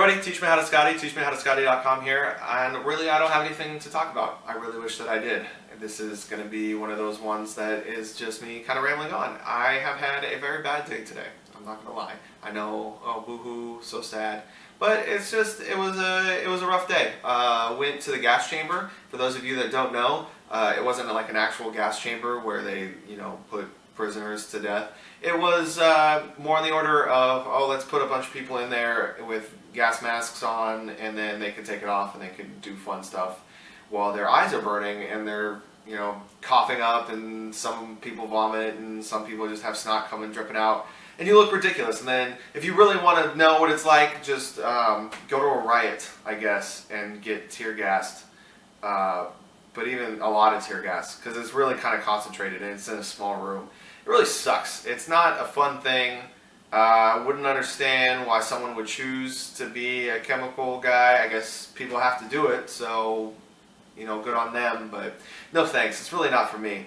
everybody, teachmehowtoscotty.com here, and really I don't have anything to talk about. I really wish that I did. This is going to be one of those ones that is just me kind of rambling on. I have had a very bad day today. I'm not going to lie. I know, oh boo-hoo, so sad. But it's just, it was a rough day. Went to the gas chamber. For those of you that don't know, it wasn't like an actual gas chamber where they, put prisoners to death. It was more on the order of, oh, let's put a bunch of people in there with gas masks on, and then they could take it off and they could do fun stuff while their eyes are burning and they're, coughing up, and some people vomit and some people just have snot coming dripping out. And you look ridiculous. And then if you really want to know what it's like, just go to a riot, I guess, and get tear gassed. But even a lot of tear gas, because it's really kind of concentrated and it's in a small room. It really sucks. It's not a fun thing. I wouldn't understand why someone would choose to be a chemical guy. I guess people have to do it, so good on them, but no thanks. It's really not for me.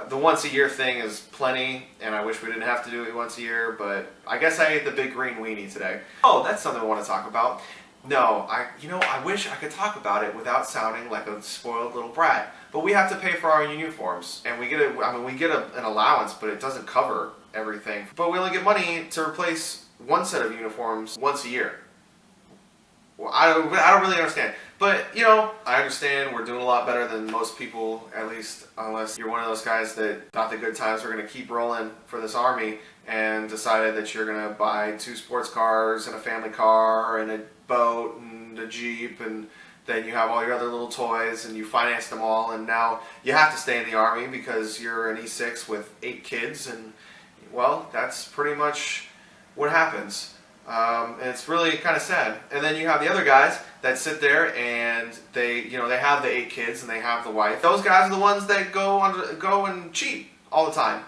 The once a year thing is plenty, and I wish we didn't have to do it once a year, but I guess I ate the big green weenie today. Oh, that's something I want to talk about. No, I wish I could talk about it without sounding like a spoiled little brat. But we have to pay for our uniforms, and we get an allowance, but it doesn't cover everything. But we only get money to replace one set of uniforms once a year. Well, I don't really understand. But, I understand we're doing a lot better than most people, at least unless you're one of those guys that thought the good times were going to keep rolling for this army and decided that you're going to buy 2 sports cars and a family car and a boat and a Jeep, and then you have all your other little toys and you finance them all, and now you have to stay in the army because you're an E6 with 8 kids, and well, that's pretty much what happens. And it's really kind of sad. And then you have the other guys that sit there and they have the 8 kids and they have the wife. Those guys are the ones that go and cheat all the time.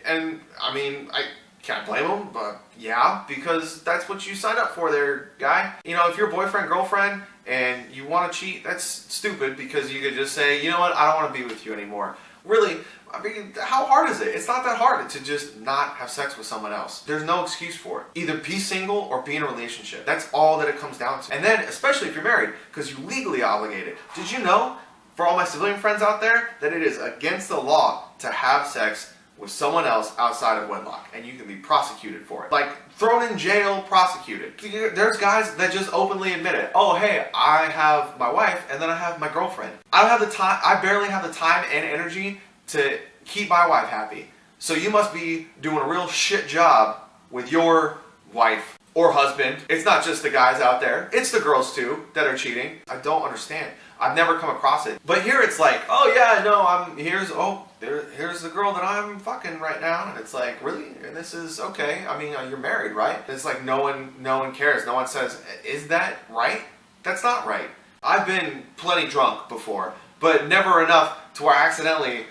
And I mean, I can't blame them, but yeah, because that's what you signed up for there, guy. If you're boyfriend, girlfriend, and you want to cheat, that's stupid, because you could just say, you know what, I don't want to be with you anymore. Really, I mean, how hard is it? It's not that hard to just not have sex with someone else. There's no excuse for it. Either be single or be in a relationship. That's all that it comes down to. And then, especially if you're married, because you're legally obligated. Did you know, for all my civilian friends out there, that it is against the law to have sex with someone else outside of wedlock, and you can be prosecuted for it. Like, thrown in jail, prosecuted. There's guys that just openly admit it. Oh, hey, I have my wife, and then I have my girlfriend. I don't have the time, I barely have the time and energy to keep my wife happy. So you must be doing a real shit job with your wife or husband. It's not just the guys out there, it's the girls too that are cheating. I don't understand. I've never come across it. But here it's like, oh yeah, no, here's the girl that I'm fucking right now. And it's like, really? And this is okay. I mean, you're married, right? It's like no one cares. No one says, is that right? That's not right. I've been plenty drunk before, but never enough to where I accidentally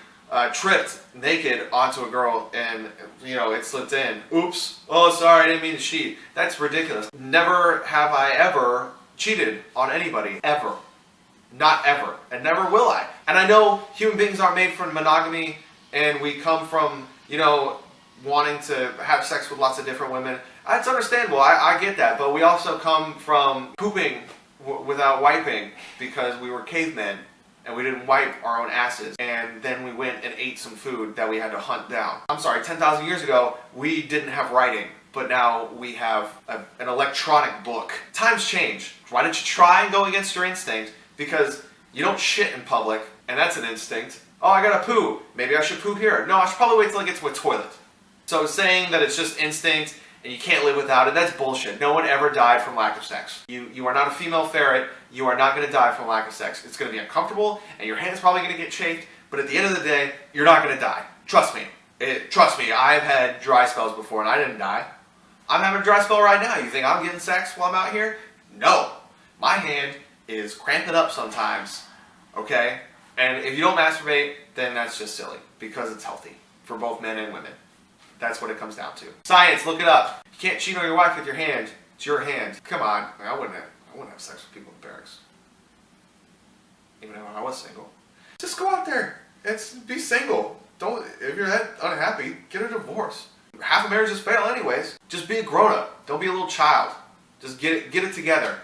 tripped naked onto a girl and, it slipped in. Oops. Oh, sorry, I didn't mean to cheat. That's ridiculous. Never have I ever cheated on anybody. Ever. Not ever. And never will I. And I know human beings aren't made for monogamy, and we come from, wanting to have sex with lots of different women. That's understandable. I get that. But we also come from pooping without wiping because we were cavemen and we didn't wipe our own asses. And then we went and ate some food that we had to hunt down. I'm sorry, 10,000 years ago, we didn't have writing. But now we have an electronic book. Times change. Why don't you try and go against your instinct? Because you don't shit in public, and that's an instinct. Oh, I gotta poo. Maybe I should poo here. No, I should probably wait till I get to a toilet. So saying that it's just instinct and you can't live without it, that's bullshit. No one ever died from lack of sex. You are not a female ferret. You are not gonna die from lack of sex. It's gonna be uncomfortable, and your hand's probably gonna get chafed, but at the end of the day, you're not gonna die. Trust me. Trust me, I've had dry spells before and I didn't die. I'm having a dry spell right now. You think I'm getting sex while I'm out here? No. My hand is cramping up sometimes, okay? And if you don't masturbate, then that's just silly, because it's healthy for both men and women. That's what it comes down to. Science, look it up. You can't cheat on your wife with your hand. It's your hand. Come on. I wouldn't have sex with people in barracks. Even if I was single. Just go out there and be single. If you're that unhappy, get a divorce. Half of marriages fail anyways. Just be a grown-up. Don't be a little child. Just get it together.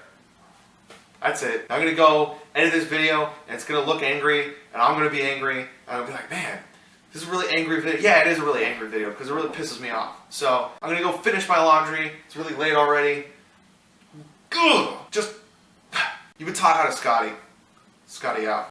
That's it. I'm gonna go edit this video, and it's gonna look angry, and I'm gonna be angry, and I'll be like, man, this is a really angry video. Yeah, it is a really angry video because it really pisses me off. So I'm gonna go finish my laundry. It's really late already. Ugh, just you've been taught how to Scotty. Scotty out.